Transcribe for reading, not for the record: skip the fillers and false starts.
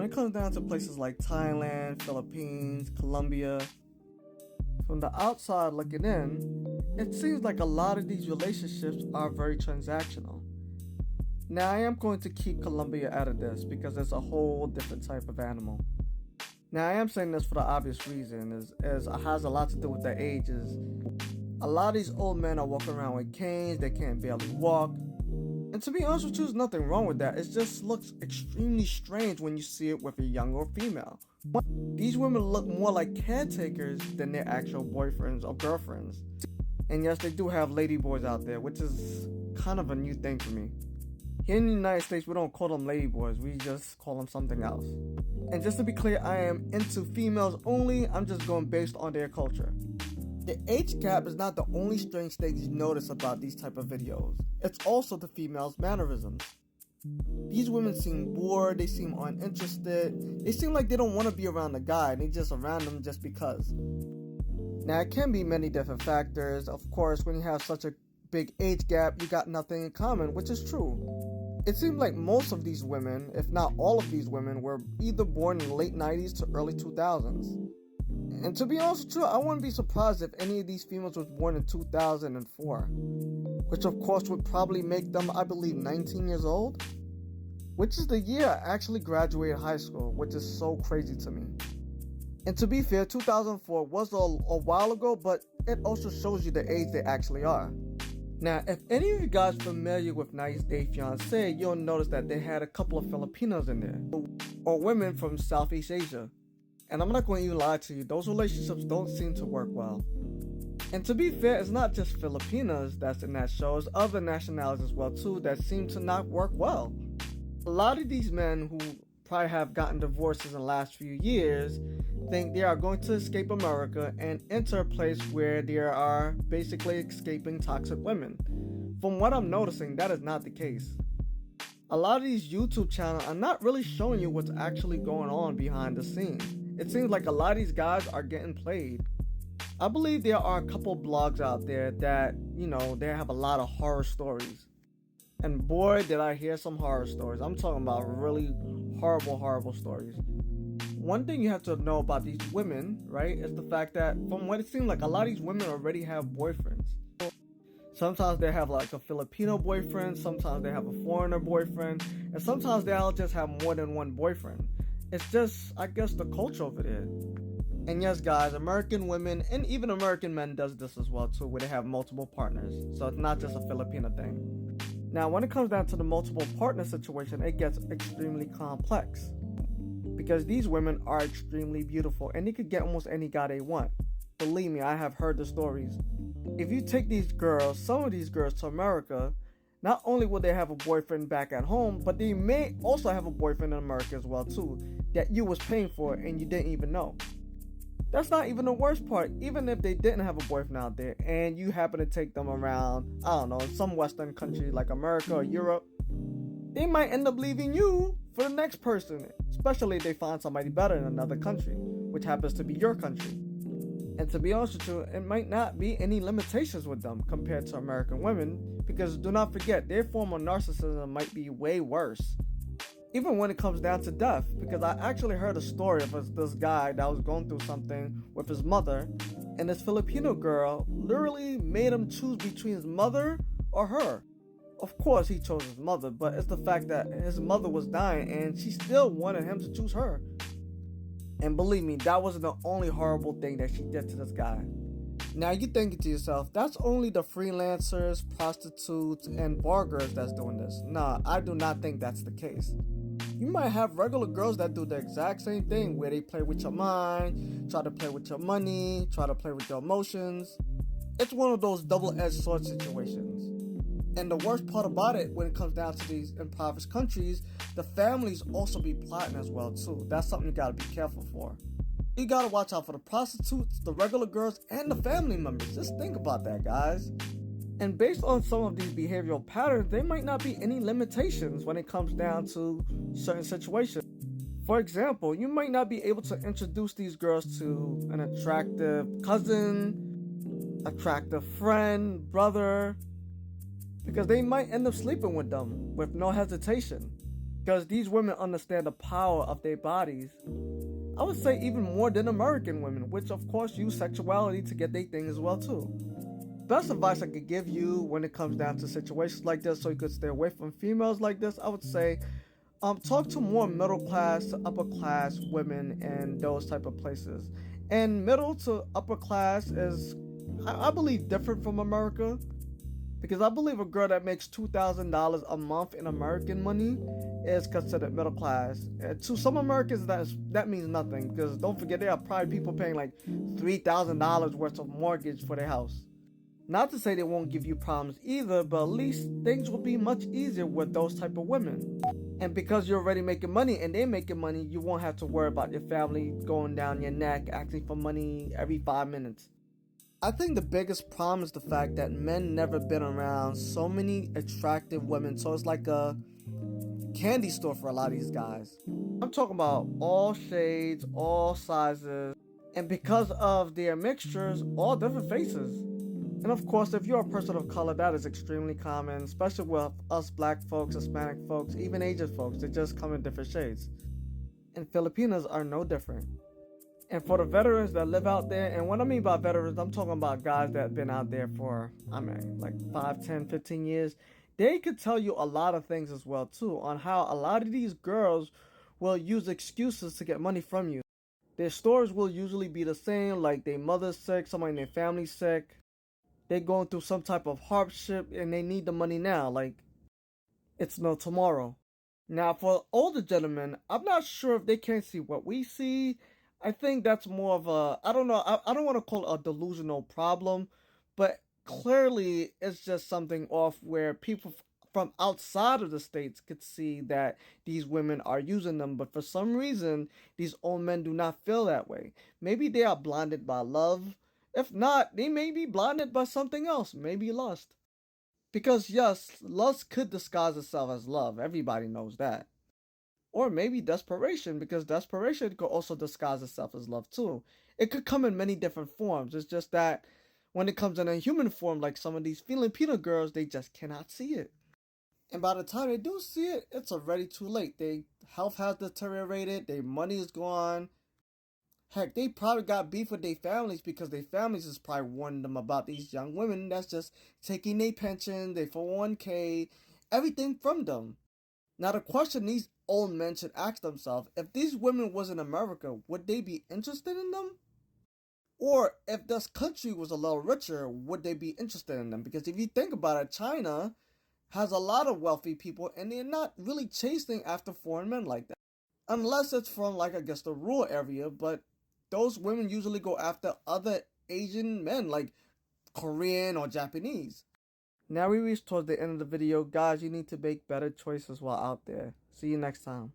when it comes down to places like Thailand, Philippines, Colombia, from the outside looking in, it seems like a lot of these relationships are very transactional. Now, I am going to keep Colombia out of this because it's a whole different type of animal. Now, I am saying this for the obvious reason, as it has a lot to do with their ages. A lot of these old men are walking around with canes, they can't barely walk. And to be honest with you, there's nothing wrong with that. It just looks extremely strange when you see it with a younger female. These women look more like caretakers than their actual boyfriends or girlfriends. And yes, they do have ladyboys out there, which is kind of a new thing for me. Here in the United States, we don't call them ladyboys, we just call them something else. And just to be clear, I am into females only, I'm just going based on their culture. The age gap is not the only strange thing you notice about these type of videos. It's also the females' mannerisms. These women seem bored, they seem uninterested, they seem like they don't want to be around the guy, and they just around them just because. Now, it can be many different factors. Of course, when you have such a big age gap, you got nothing in common, which is true. It seems like most of these women, if not all of these women, were either born in the late 90s to early 2000s. And to be honest with you, I wouldn't be surprised if any of these females was born in 2004, which of course would probably make them, I believe, 19 years old, which is the year I actually graduated high school, which is so crazy to me. And to be fair, 2004 was a while ago, but it also shows you the age they actually are. Now, if any of you guys familiar with 90's Day Fiancé, you'll notice that they had a couple of Filipinos in there, or women from Southeast Asia. And I'm not going to even lie to you, those relationships don't seem to work well. And to be fair, it's not just Filipinos that's in that show, it's other nationalities as well too that seem to not work well. A lot of these men who probably have gotten divorces in the last few years think they are going to escape America and enter a place where they are basically escaping toxic women. From what I'm noticing, that is not the case. A lot of these YouTube channels are not really showing you what's actually going on behind the scenes. It seems like a lot of these guys are getting played. I believe there are a couple blogs out there that, they have a lot of horror stories. And boy, did I hear some horror stories. I'm talking about really horrible stories. One thing you have to know about these women, right, is the fact that from what it seems like, a lot of these women already have boyfriends. Sometimes they have like a Filipino boyfriend, sometimes they have a foreigner boyfriend, and sometimes they'll just have more than one boyfriend. It's just, I guess, the culture over there. And yes, guys, American women and even American men does this as well too, where they have multiple partners. So it's not just a Filipino thing. Now, when it comes down to the multiple partner situation, it gets extremely complex. Because these women are extremely beautiful and they could get almost any guy they want. Believe me, I have heard the stories. If you take these girls, some of these girls to America, not only will they have a boyfriend back at home, but they may also have a boyfriend in America as well too, that you was paying for and you didn't even know. That's not even the worst part. Even if they didn't have a boyfriend out there and you happen to take them around, I don't know, some Western country like America or Europe, they might end up leaving you for the next person, especially if they find somebody better in another country, which happens to be your country. And to be honest with you, it might not be any limitations with them compared to American women, because do not forget, their form of narcissism might be way worse. Even when it comes down to death, because I actually heard a story of this guy that was going through something with his mother, and this Filipino girl literally made him choose between his mother or her. Of course he chose his mother, but it's the fact that his mother was dying and she still wanted him to choose her. And believe me, that wasn't the only horrible thing that she did to this guy. Now you're thinking to yourself, that's only the freelancers, prostitutes, and bar girls that's doing this. Nah, I do not think that's the case. You might have regular girls that do the exact same thing, where they play with your mind, try to play with your money, try to play with your emotions. It's one of those double-edged sword situations. And the worst part about it, when it comes down to these impoverished countries, the families also be plotting as well too. That's something you gotta be careful for. You gotta watch out for the prostitutes, the regular girls, and the family members. Just think about that, guys. And based on some of these behavioral patterns, there might not be any limitations when it comes down to certain situations. For example, you might not be able to introduce these girls to an attractive cousin, attractive friend, brother, because they might end up sleeping with them with no hesitation. because these women understand the power of their bodies. I would say even more than American women, which of course use sexuality to get their thing as well too. Best advice I could give you when it comes down to situations like this so you could stay away from females like this, I would say talk to more middle class to upper class women in those type of places. And middle to upper class is, I believe, different from America, because I believe a girl that makes $2,000 a month in American money is considered middle class. To some Americans, that means nothing, because don't forget there are probably people paying like $3,000 worth of mortgage for their house. Not to say they won't give you problems either, but at least things will be much easier with those type of women. And because you're already making money and they're making money, you won't have to worry about your family going down your neck asking for money every 5 minutes. I think the biggest problem is the fact that men never been around so many attractive women, so it's like a candy store for a lot of these guys. I'm talking about all shades, all sizes, and because of their mixtures, all different faces. And of course, if you're a person of color, that is extremely common, especially with us black folks, Hispanic folks, even Asian folks. They just come in different shades. And Filipinos are no different. And for the veterans that live out there, and what I mean by veterans, I'm talking about guys that have been out there for, like 5, 10, 15 years. They could tell you a lot of things as well, too, on how a lot of these girls will use excuses to get money from you. Their stories will usually be the same, like their mother's sick, somebody in their family's sick. They're going through some type of hardship and they need the money now, like it's no tomorrow. Now, for older gentlemen, I'm not sure if they can't see what we see. I think that's more of a, I don't know, I don't want to call it a delusional problem, but clearly it's just something off where people from outside of the states could see that these women are using them, but for some reason, these old men do not feel that way. Maybe they are blinded by love. If not, they may be blinded by something else, maybe lust. Because yes, lust could disguise itself as love. Everybody knows that. Or maybe desperation, because desperation could also disguise itself as love too. It could come in many different forms. It's just that when it comes in a human form, like some of these Filipino girls, they just cannot see it. And by the time they do see it, it's already too late. Their health has deteriorated, their money is gone. Heck, they probably got beef with their families because their families is probably warning them about these young women that's just taking their pension, their 401k, everything from them. Now the question these old men should ask themselves, if these women was in America, would they be interested in them? Or if this country was a little richer, would they be interested in them? Because if you think about it, China has a lot of wealthy people and they're not really chasing after foreign men like that. Unless it's from, like, I guess the rural area, but those women usually go after other Asian men, like Korean or Japanese. Now we reached towards the end of the video. Guys, you need to make better choices while out there. See you next time.